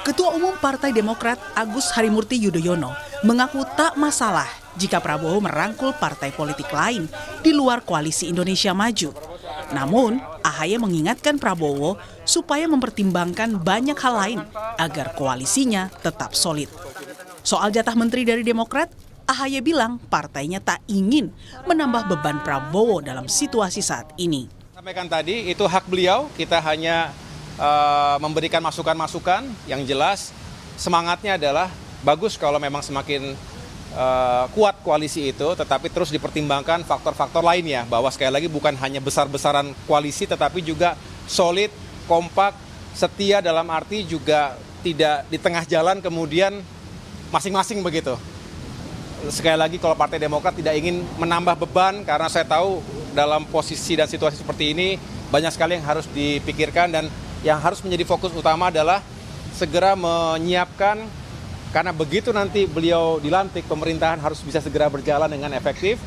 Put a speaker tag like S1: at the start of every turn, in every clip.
S1: Ketua Umum Partai Demokrat Agus Harimurti Yudhoyono mengaku tak masalah jika Prabowo merangkul partai politik lain di luar koalisi Indonesia Maju. Namun, AHY mengingatkan Prabowo supaya mempertimbangkan banyak hal lain agar koalisinya tetap solid. Soal jatah menteri dari Demokrat, AHY bilang partainya tak ingin menambah beban Prabowo dalam situasi saat ini.
S2: Sampaikan tadi, itu hak beliau, kita hanya memberikan masukan-masukan yang jelas. Semangatnya adalah bagus kalau memang semakin kuat koalisi itu, tetapi terus dipertimbangkan faktor-faktor lainnya, bahwa sekali lagi bukan hanya besar-besaran koalisi, tetapi juga solid, kompak, setia dalam arti juga tidak di tengah jalan kemudian masing-masing begitu. Sekali lagi kalau Partai Demokrat tidak ingin menambah beban, karena saya tahu dalam posisi dan situasi seperti ini banyak sekali yang harus dipikirkan, dan yang harus menjadi fokus utama adalah segera menyiapkan, karena begitu nanti beliau dilantik, pemerintahan harus bisa segera berjalan dengan efektif.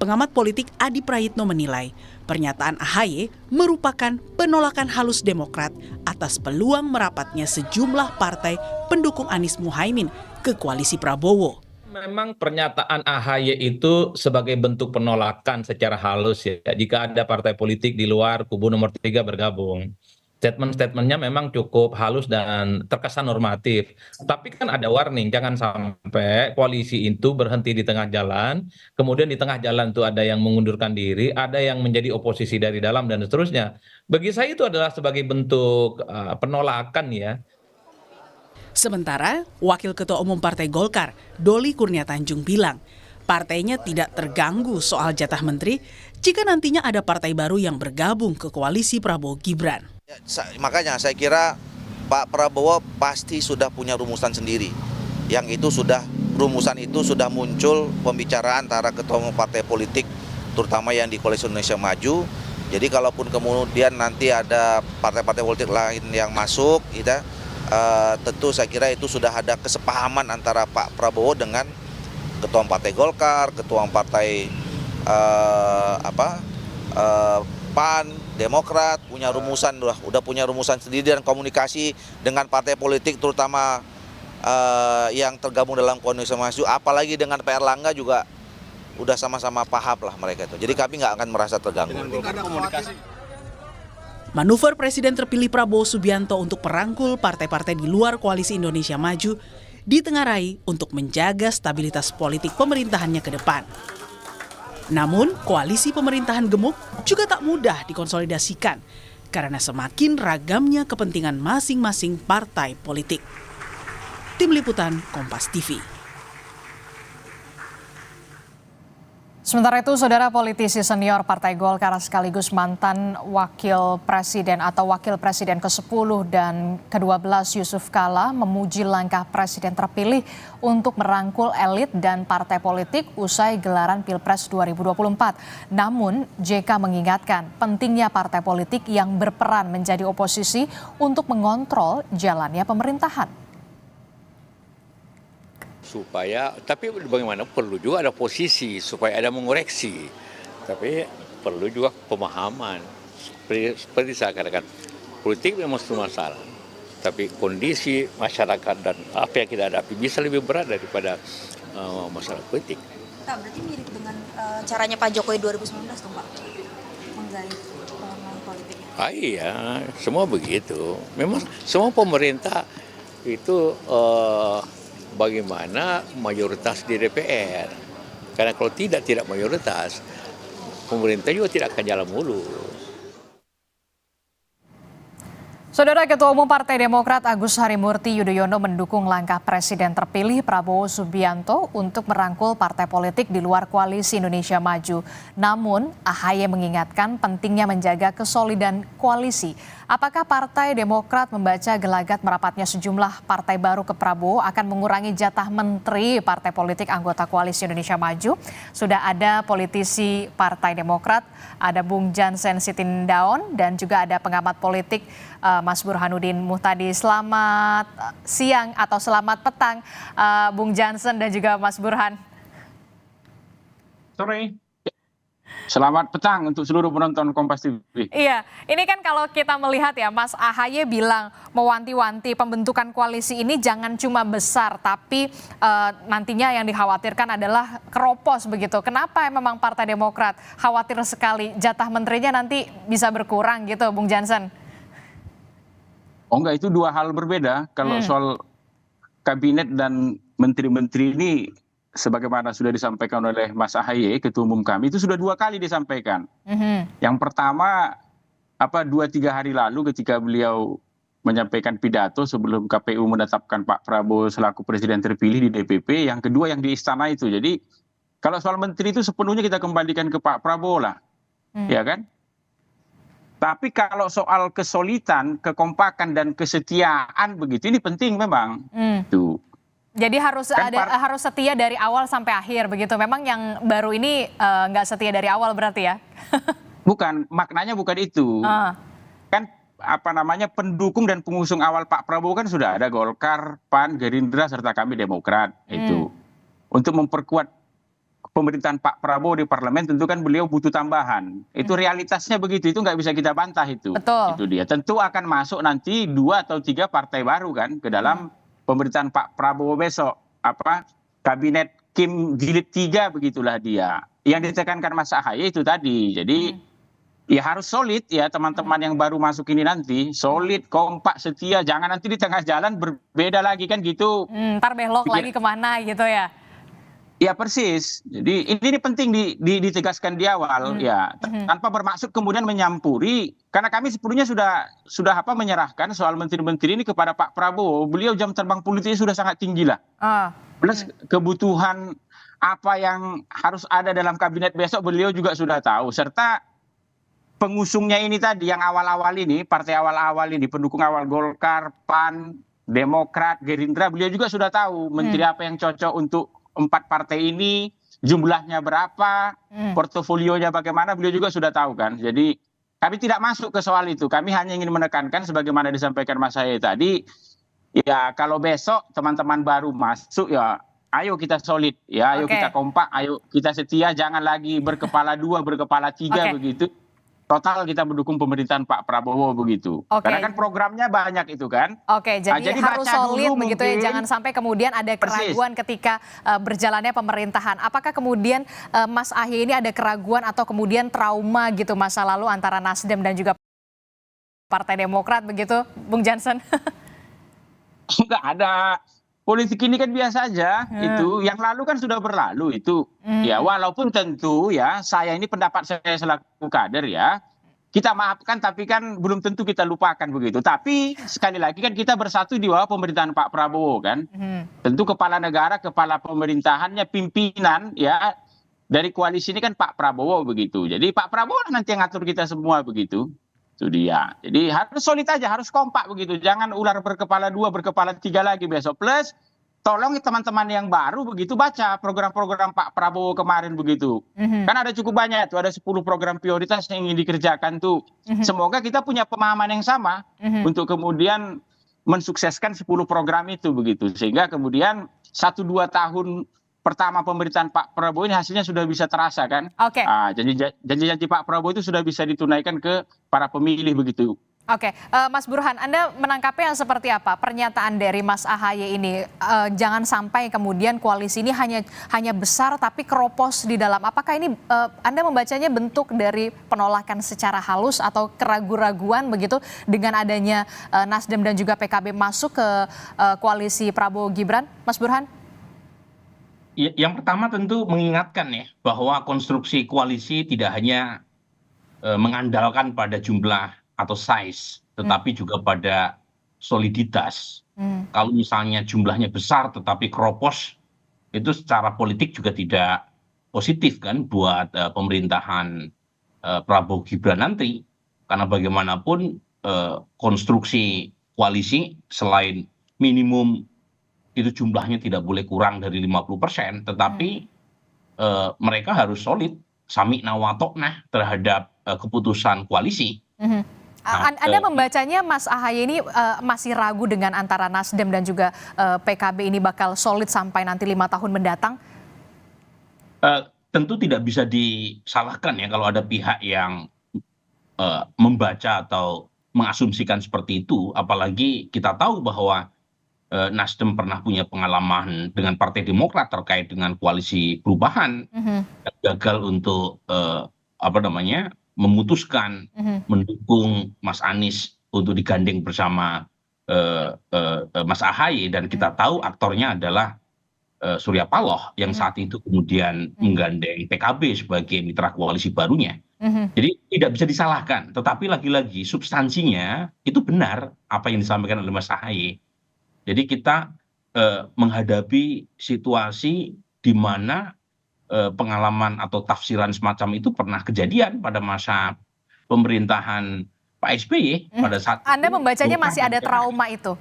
S1: Pengamat politik Adi Prayitno menilai pernyataan AHY merupakan penolakan halus Demokrat atas peluang merapatnya sejumlah partai pendukung Anies Muhaimin ke koalisi Prabowo.
S3: Memang pernyataan AHY itu sebagai bentuk penolakan secara halus ya, jika ada partai politik di luar kubu nomor 3 bergabung. Statement-statementnya memang cukup halus dan terkesan normatif. Tapi kan ada warning, jangan sampai koalisi itu berhenti di tengah jalan, kemudian di tengah jalan itu ada yang mengundurkan diri, ada yang menjadi oposisi dari dalam, dan seterusnya. Bagi saya itu adalah sebagai bentuk penolakan ya.
S1: Sementara, Wakil Ketua Umum Partai Golkar, Doli Kurnia Tanjung bilang, partainya tidak terganggu soal jatah menteri jika nantinya ada partai baru yang bergabung ke koalisi Prabowo Gibran.
S4: Makanya saya kira Pak Prabowo pasti sudah punya rumusan sendiri. Rumusan itu sudah muncul pembicaraan antara ketua umum partai politik, terutama yang di Koalisi Indonesia Maju. Jadi kalaupun kemudian nanti ada partai-partai politik lain yang masuk, tentu saya kira itu sudah ada kesepahaman antara Pak Prabowo dengan Ketua Umum Partai Golkar, Ketua Umum Partai PAN, Demokrat, punya rumusan, udah punya rumusan sendiri, dan komunikasi dengan partai politik terutama yang tergabung dalam Koalisi Maju, apalagi dengan Pak Erlangga juga udah sama-sama paham lah mereka itu. Jadi kami nggak akan merasa terganggu.
S1: Manuver Presiden terpilih Prabowo Subianto untuk merangkul partai-partai di luar Koalisi Indonesia Maju ditengarai untuk menjaga stabilitas politik pemerintahannya ke depan. Namun, koalisi pemerintahan gemuk juga tak mudah dikonsolidasikan karena semakin ragamnya kepentingan masing-masing partai politik. Tim Liputan Kompas TV.
S5: Sementara itu, saudara, politisi senior Partai Golkar sekaligus mantan wakil presiden atau wakil presiden ke-10 dan ke-12 Yusuf Kala memuji langkah presiden terpilih untuk merangkul elit dan partai politik usai gelaran Pilpres 2024. Namun, JK mengingatkan pentingnya partai politik yang berperan menjadi oposisi untuk mengontrol jalannya pemerintahan.
S6: Tapi bagaimana perlu juga ada posisi supaya ada mengoreksi, tapi perlu juga pemahaman. Seperti saya katakan, politik memang semua masalah, tapi kondisi masyarakat dan apa yang kita hadapi bisa lebih berat daripada masalah politik.
S7: Berarti mirip dengan caranya Pak Jokowi 2019 tuh Pak, menggait pemahaman politik.
S6: Iya, semua begitu. Memang semua pemerintah itu bagaimana mayoritas di DPR. Karena kalau tidak mayoritas, pemerintah juga tidak akan jalan mulus.
S5: Saudara, Ketua Umum Partai Demokrat Agus Harimurti Yudhoyono mendukung langkah Presiden terpilih Prabowo Subianto untuk merangkul partai politik di luar Koalisi Indonesia Maju. Namun, AHY mengingatkan pentingnya menjaga kesolidan koalisi. Apakah Partai Demokrat membaca gelagat merapatnya sejumlah partai baru ke Prabowo akan mengurangi jatah menteri partai politik anggota Koalisi Indonesia Maju? Sudah ada politisi Partai Demokrat, ada Bung Jansen Sitindaun, dan juga ada pengamat politik Mas Burhanuddin Muhtadi. Selamat siang atau selamat petang Bung Jansen dan juga Mas Burhan.
S3: Sore.
S8: Selamat petang untuk seluruh penonton Kompas TV.
S5: Iya, ini kan kalau kita melihat ya, Mas AHY bilang mewanti-wanti pembentukan koalisi ini jangan cuma besar, tapi nantinya yang dikhawatirkan adalah keropos begitu. Kenapa memang Partai Demokrat khawatir sekali jatah menterinya nanti bisa berkurang gitu, Bung Jansen?
S8: Oh enggak, itu dua hal berbeda. Kalau soal kabinet dan menteri-menteri ini, sebagaimana sudah disampaikan oleh Mas AHY, Ketua Umum kami, itu sudah 2 kali disampaikan. Yang pertama, 2-3 hari lalu ketika beliau menyampaikan pidato sebelum KPU menetapkan Pak Prabowo selaku presiden terpilih di DPP. Yang kedua yang di istana itu. Jadi kalau soal menteri itu sepenuhnya kita kembalikan ke Pak Prabowo lah, ya kan? Tapi kalau soal kesolidan, kekompakan dan kesetiaan begitu, ini penting memang. Tuh.
S5: Jadi harus harus setia dari awal sampai akhir begitu. Memang yang baru ini nggak setia dari awal berarti ya?
S8: Bukan, maknanya bukan itu. Kan pendukung dan pengusung awal Pak Prabowo kan sudah ada Golkar, PAN, Gerindra serta kami Demokrat itu. Untuk memperkuat pemerintahan Pak Prabowo di parlemen tentu kan beliau butuh tambahan. Itu realitasnya begitu, itu nggak bisa kita bantah itu.
S5: Betul.
S8: Itu dia. Tentu akan masuk nanti 2 atau 3 partai baru kan ke dalam pemerintahan Pak Prabowo besok, kabinet Kim jilid 3 begitulah dia. Yang ditekankan Mas AHY itu tadi. Jadi ya harus solid ya teman-teman yang baru masuk ini nanti, solid, kompak, setia, jangan nanti di tengah jalan berbeda lagi kan gitu.
S5: Ntar belok lagi kemana gitu ya?
S8: Ya persis. Jadi ini penting ditegaskan di awal ya, tanpa bermaksud kemudian menyampuri, karena kami sebelumnya sudah menyerahkan soal menteri-menteri ini kepada Pak Prabowo. Beliau jam terbang politiknya sudah sangat tinggi lah. Plus kebutuhan apa yang harus ada dalam kabinet besok beliau juga sudah tahu, serta pengusungnya ini tadi yang awal-awal ini, partai awal-awal ini, pendukung awal Golkar, PAN, Demokrat, Gerindra, beliau juga sudah tahu menteri apa yang cocok untuk 4 partai ini, jumlahnya berapa, portofolionya bagaimana, beliau juga sudah tahu kan. Jadi kami tidak masuk ke soal itu, kami hanya ingin menekankan sebagaimana disampaikan Mas AHY tadi, ya kalau besok teman-teman baru masuk ya ayo kita solid, ya ayo kita kompak, ayo kita setia, jangan lagi berkepala 2, berkepala 3 begitu. Total kita mendukung pemerintahan Pak Prabowo begitu. Karena kan programnya banyak itu kan.
S5: Jadi harus solid begitu ya, jangan sampai kemudian ada keraguan ketika berjalannya pemerintahan. Apakah kemudian Mas AHY ini ada keraguan atau kemudian trauma gitu masa lalu antara Nasdem dan juga Partai Demokrat begitu, Bung Jansen?
S8: Enggak ada. Politik ini kan biasa aja, itu yang lalu kan sudah berlalu itu. Ya walaupun tentu ya saya ini pendapat saya selaku kader ya, kita maafkan tapi kan belum tentu kita lupakan begitu. Tapi sekali lagi kan kita bersatu di bawah pemerintahan Pak Prabowo kan. Tentu kepala negara, kepala pemerintahannya, pimpinan ya dari koalisi ini kan Pak Prabowo begitu. Jadi Pak Prabowo nanti yang ngatur kita semua begitu. Itu dia. Jadi harus solid aja, harus kompak begitu. Jangan ular berkepala 2, berkepala 3 lagi besok. Plus tolong teman-teman yang baru begitu baca program-program Pak Prabowo kemarin begitu. Kan ada cukup banyak tuh, ada 10 program prioritas yang ingin dikerjakan tuh. Semoga kita punya pemahaman yang sama untuk kemudian mensukseskan 10 program itu begitu. Sehingga kemudian 1-2 tahun pertama pemerintahan Pak Prabowo ini hasilnya sudah bisa terasa kan. Janji-janji Pak Prabowo itu sudah bisa ditunaikan ke para pemilih begitu.
S5: Mas Burhan, Anda menangkapnya seperti apa pernyataan dari Mas AHY ini? Jangan sampai kemudian koalisi ini hanya besar tapi keropos di dalam. Apakah ini Anda membacanya bentuk dari penolakan secara halus atau keraguan-raguan begitu dengan adanya Nasdem dan juga PKB masuk ke koalisi Prabowo Gibran, Mas Burhan?
S9: Yang pertama tentu mengingatkan ya bahwa konstruksi koalisi tidak hanya mengandalkan pada jumlah atau size, tetapi juga pada soliditas. Kalau misalnya jumlahnya besar tetapi keropos, itu secara politik juga tidak positif kan buat pemerintahan Prabowo Gibran nanti. Karena bagaimanapun konstruksi koalisi selain minimum itu jumlahnya tidak boleh kurang dari 50%, tetapi mereka harus solid, sami nawatoknah terhadap keputusan koalisi.
S5: Anda membacanya Mas AHY ini masih ragu dengan antara Nasdem dan juga PKB ini bakal solid sampai nanti 5 tahun mendatang?
S9: tentu tidak bisa disalahkan ya kalau ada pihak yang membaca atau mengasumsikan seperti itu, apalagi kita tahu bahwa Nasdem pernah punya pengalaman dengan Partai Demokrat terkait dengan koalisi perubahan, yang gagal untuk memutuskan mendukung Mas Anies untuk digandeng bersama Mas AHY, dan kita tahu aktornya adalah Surya Paloh yang saat itu kemudian menggandeng PKB sebagai mitra koalisi barunya. Jadi tidak bisa disalahkan, tetapi lagi-lagi substansinya itu benar apa yang disampaikan oleh Mas AHY. Jadi kita menghadapi situasi di mana pengalaman atau tafsiran semacam itu pernah kejadian pada masa pemerintahan Pak SBY pada saat
S5: Anda
S9: itu
S5: membacanya
S9: Golkar
S5: masih
S9: dan
S5: ada
S9: PKS.
S5: trauma itu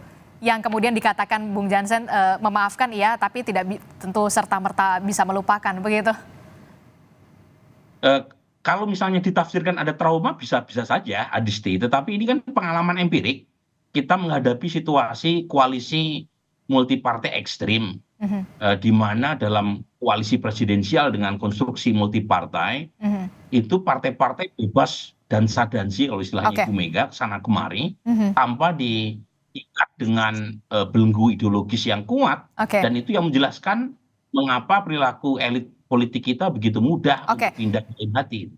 S5: yang kemudian dikatakan Bung Jansen memaafkan iya tapi tidak tentu serta-merta bisa melupakan begitu.
S9: Kalau misalnya ditafsirkan ada trauma bisa saja Adisti, tetapi ini kan pengalaman empirik. Kita menghadapi situasi koalisi multipartai ekstrim, di mana dalam koalisi presidensial dengan konstruksi multipartai, itu partai-partai bebas dan sadansi kalau istilahnya Ibu Mega kesana kemari, tanpa diikat dengan belenggu ideologis yang kuat, dan itu yang menjelaskan mengapa perilaku elit politik kita begitu mudah untuk pindah ke hati.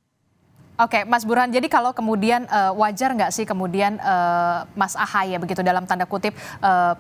S5: Oke, Mas Burhan, jadi kalau kemudian wajar nggak sih kemudian Mas AHY begitu dalam tanda kutip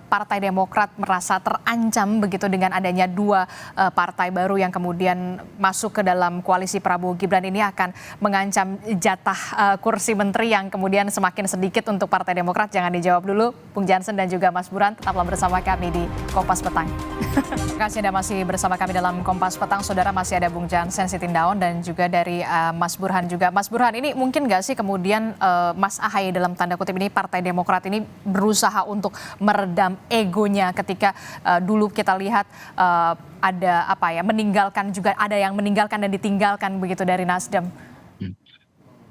S5: Partai Demokrat merasa terancam begitu dengan adanya dua partai baru yang kemudian masuk ke dalam koalisi Prabowo Gibran ini akan mengancam jatah kursi menteri yang kemudian semakin sedikit untuk Partai Demokrat? Jangan dijawab dulu, Bung Jansen dan juga Mas Burhan, tetaplah bersama kami di Kompas Petang. Terima kasih Anda masih bersama kami dalam Kompas Petang, saudara. Masih ada Bung Jansen Sitindaun dan juga dari Mas Burhan juga. Mas Burhan, ini mungkin nggak sih kemudian Mas AHY dalam tanda kutip ini Partai Demokrat ini berusaha untuk meredam egonya ketika dulu kita lihat ada meninggalkan juga, ada yang meninggalkan dan ditinggalkan begitu dari Nasdem.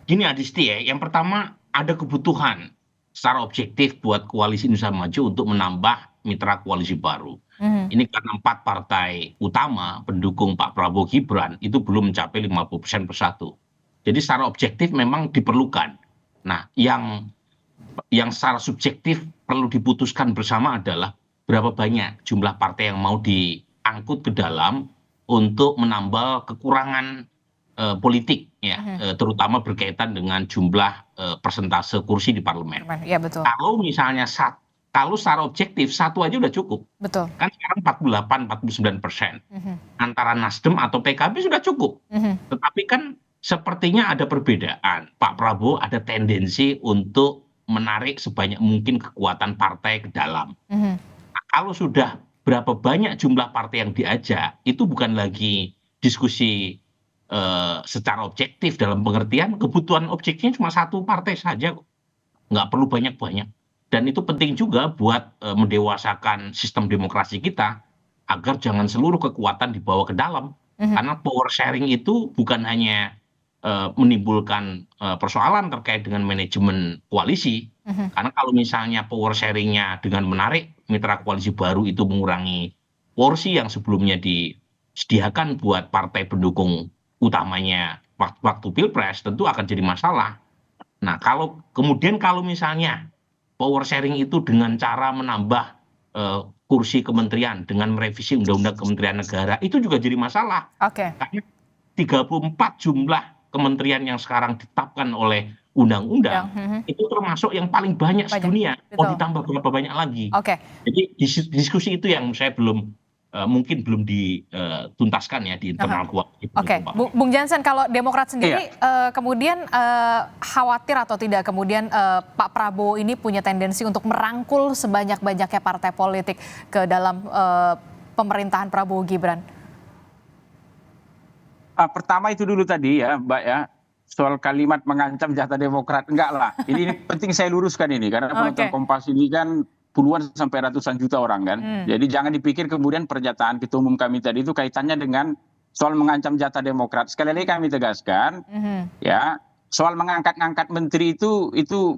S9: Gini Adisti ya, yang pertama ada kebutuhan secara objektif buat koalisi Indonesia Maju untuk menambah mitra koalisi baru. Ini karena 4 partai utama pendukung Pak Prabowo Gibran itu belum mencapai 50% persatu. Jadi secara objektif memang diperlukan. Nah, yang secara subjektif perlu diputuskan bersama adalah berapa banyak jumlah partai yang mau diangkut ke dalam untuk menambal kekurangan politik, ya, terutama berkaitan dengan jumlah persentase kursi di parlemen.
S5: Ya, betul.
S9: Kalau misalnya kalau secara objektif satu aja udah cukup.
S5: Betul.
S9: Kan sekarang 48-49%. Antara Nasdem atau PKB sudah cukup. Tetapi kan sepertinya ada perbedaan. Pak Prabowo ada tendensi untuk menarik sebanyak mungkin kekuatan partai ke dalam. Nah, kalau sudah berapa banyak jumlah partai yang diajak, itu bukan lagi diskusi secara objektif dalam pengertian kebutuhan objektifnya cuma satu partai saja, nggak perlu banyak-banyak. Dan itu penting juga buat mendewasakan sistem demokrasi kita agar jangan seluruh kekuatan dibawa ke dalam. Karena power sharing itu bukan hanya menimbulkan persoalan terkait dengan manajemen koalisi. Karena kalau misalnya power sharingnya dengan menarik mitra koalisi baru itu mengurangi porsi yang sebelumnya disediakan buat partai pendukung utamanya waktu pilpres, tentu akan jadi masalah. Nah, kalau misalnya power sharing itu dengan cara menambah kursi kementerian dengan merevisi undang-undang kementerian negara, itu juga jadi masalah. Karena 34 jumlah kementerian yang sekarang ditetapkan oleh undang-undang itu termasuk yang paling banyak sedunia. Mau ditambah berapa banyak lagi? Jadi diskusi itu yang saya mungkin belum dituntaskan ya di internal koalisi.
S5: Bung Jansen, kalau Demokrat sendiri kemudian khawatir atau tidak kemudian Pak Prabowo ini punya tendensi untuk merangkul sebanyak-banyaknya partai politik ke dalam pemerintahan Prabowo Gibran?
S8: Pertama itu dulu tadi ya Mbak ya, soal kalimat mengancam jatah Demokrat. Enggak lah, ini penting saya luruskan ini karena penonton Kompas ini kan puluhan sampai ratusan juta orang kan. Jadi jangan dipikir kemudian pernyataan Ketua Umum kami tadi itu kaitannya dengan soal mengancam jatah Demokrat. Sekali lagi kami tegaskan, ya, soal mengangkat-angkat menteri itu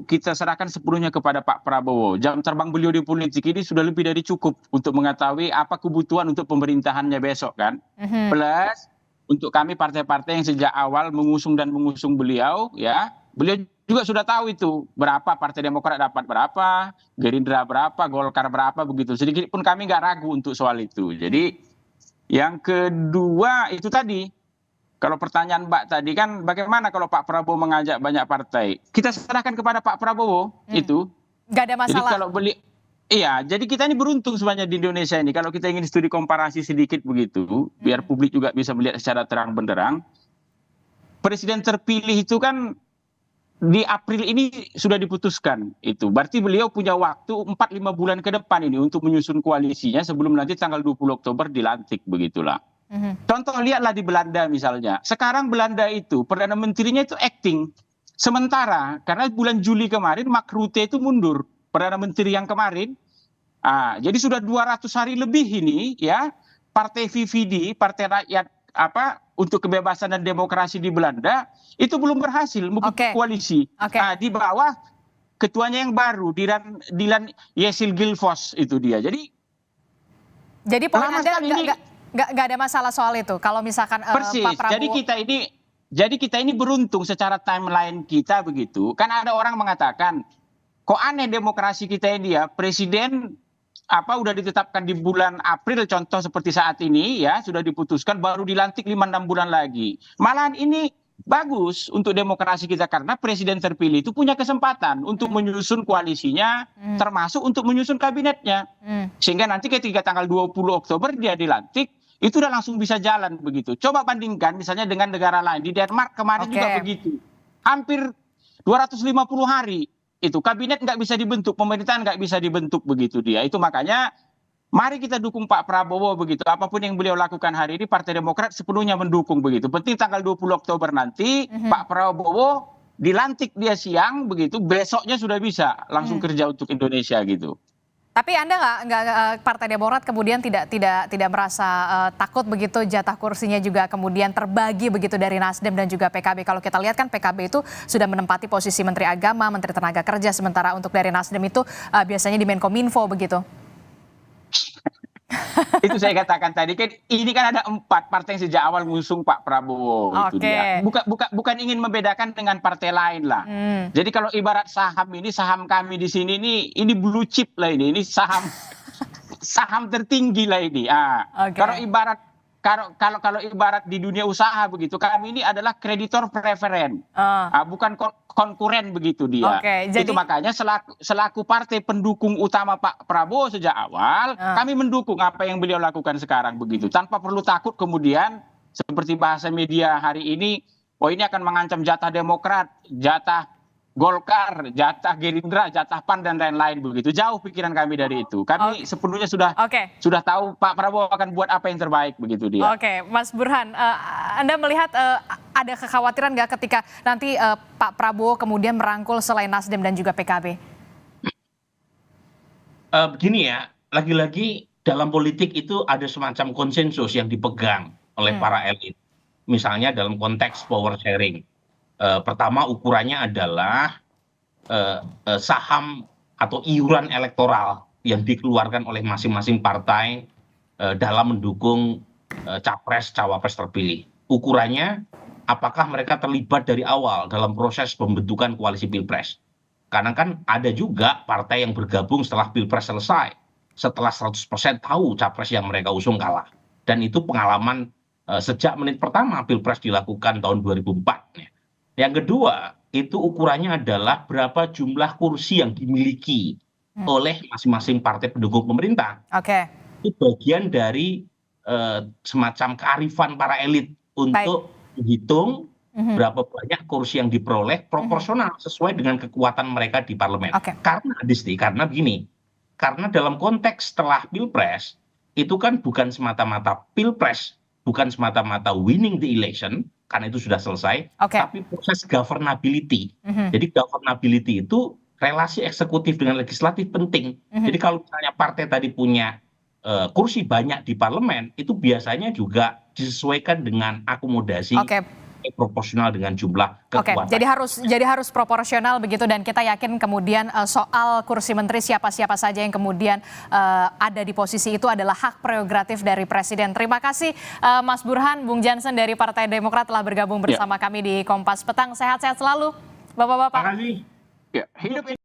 S8: kita serahkan sepenuhnya kepada Pak Prabowo. Jam terbang beliau di politik ini sudah lebih dari cukup untuk mengetahui apa kebutuhan untuk pemerintahannya besok kan. Plus untuk kami partai-partai yang sejak awal mengusung beliau, ya, beliau juga sudah tahu itu berapa Partai Demokrat dapat berapa, Gerindra berapa, Golkar berapa, begitu. Sedikit pun kami nggak ragu untuk soal itu. Jadi yang kedua itu tadi, kalau pertanyaan Mbak tadi kan bagaimana kalau Pak Prabowo mengajak banyak partai? Kita serahkan kepada Pak Prabowo itu.
S5: Nggak ada
S8: Jadi
S5: masalah.
S8: kalau iya, jadi kita ini beruntung sebenarnya di Indonesia ini. Kalau kita ingin studi komparasi sedikit begitu, biar publik juga bisa melihat secara terang benderang. Presiden terpilih itu kan di April ini sudah diputuskan itu. Berarti beliau punya waktu 4-5 bulan ke depan ini untuk menyusun koalisinya sebelum nanti tanggal 20 Oktober dilantik, begitulah. Contoh lihatlah di Belanda misalnya. Sekarang Belanda itu Perdana Menterinya itu acting. Sementara karena bulan Juli kemarin Mark Rutte itu mundur. Perdana Menteri yang kemarin, jadi sudah 200 hari lebih ini ya Partai VVD, Partai Rakyat untuk Kebebasan dan Demokrasi di Belanda itu belum berhasil membentuk koalisi. Di bawah ketuanya yang baru, Dylan Yesil-Gilfos itu dia.
S5: Jadi poin Anda nggak ada masalah soal itu. Kalau misalkan
S8: persis.
S5: Pak Prabowo.
S8: Jadi kita ini beruntung secara timeline kita begitu. Kan ada orang mengatakan, kok aneh demokrasi kita ini ya, presiden udah ditetapkan di bulan April contoh seperti saat ini ya, sudah diputuskan baru dilantik 5-6 bulan lagi. Malahan ini bagus untuk demokrasi kita karena presiden terpilih itu punya kesempatan untuk menyusun koalisinya, termasuk untuk menyusun kabinetnya. Sehingga nanti ketika tanggal 20 Oktober dia dilantik, itu udah langsung bisa jalan begitu. Coba bandingkan misalnya dengan negara lain. Di Denmark kemarin juga begitu. Hampir 250 hari. Itu kabinet nggak bisa dibentuk, pemerintahan nggak bisa dibentuk begitu dia. Itu makanya mari kita dukung Pak Prabowo begitu. Apapun yang beliau lakukan hari ini, Partai Demokrat sepenuhnya mendukung begitu. Penting tanggal 20 Oktober nanti Pak Prabowo dilantik dia siang begitu, besoknya sudah bisa langsung kerja untuk Indonesia gitu.
S5: Tapi Anda nggak Partai Demokrat kemudian tidak merasa takut begitu jatah kursinya juga kemudian terbagi begitu dari Nasdem dan juga PKB. Kalau kita lihat kan PKB itu sudah menempati posisi Menteri Agama, Menteri Tenaga Kerja, sementara untuk dari Nasdem itu biasanya di Menkominfo begitu.
S8: Itu saya katakan tadi kan ini kan ada 4 partai yang sejak awal mengusung Pak Prabowo. Itu dia. Bukan ingin membedakan dengan partai lain lah. Jadi kalau ibarat saham ini, saham kami di sini ini blue chip lah ini saham tertinggi lah ini. Kalau ibarat di dunia usaha begitu, kami ini adalah kreditor preferen, bukan konkuren begitu dia. Itu makanya selaku partai pendukung utama Pak Prabowo sejak awal, kami mendukung apa yang beliau lakukan sekarang begitu, tanpa perlu takut kemudian seperti bahasa media hari ini, ini akan mengancam jatah Demokrat, jatah Golkar, jatah Gerindra, jatah PAN dan lain-lain begitu. Jauh pikiran kami dari itu. Kami sepenuhnya sudah tahu Pak Prabowo akan buat apa yang terbaik begitu dia.
S5: Mas Burhan, Anda melihat ada kekhawatiran nggak ketika nanti Pak Prabowo kemudian merangkul selain Nasdem dan juga PKB?
S9: Begini ya, lagi-lagi dalam politik itu ada semacam konsensus yang dipegang oleh para elit. Misalnya dalam konteks power sharing. Pertama ukurannya adalah saham atau iuran elektoral yang dikeluarkan oleh masing-masing partai dalam mendukung capres cawapres terpilih. Ukurannya apakah mereka terlibat dari awal dalam proses pembentukan koalisi pilpres. Karena kan ada juga partai yang bergabung setelah pilpres selesai, setelah 100% tahu capres yang mereka usung kalah. Dan itu pengalaman sejak menit pertama pilpres dilakukan tahun 2004 ya. Yang kedua, itu ukurannya adalah berapa jumlah kursi yang dimiliki oleh masing-masing partai pendukung pemerintah. Itu bagian dari semacam kearifan para elit untuk menghitung berapa banyak kursi yang diperoleh proporsional sesuai dengan kekuatan mereka di parlemen. Karena begini, karena dalam konteks setelah pilpres, itu kan bukan semata-mata pilpres, bukan semata-mata winning the election, karena itu sudah selesai, tapi proses governability. Jadi governability itu relasi eksekutif dengan legislatif penting. Jadi kalau misalnya partai tadi punya kursi banyak di parlemen, itu biasanya juga disesuaikan dengan akomodasi proporsional dengan jumlah kekuatan.
S5: Oke, jadi harus proporsional begitu, dan kita yakin kemudian soal kursi menteri siapa-siapa saja yang kemudian ada di posisi itu adalah hak prerogatif dari presiden. Terima kasih Mas Burhan, Bung Jansen dari Partai Demokrat telah bergabung bersama kami di Kompas Petang. Sehat-sehat selalu, Bapak-bapak.
S9: Terima kasih.
S8: Ya, hidup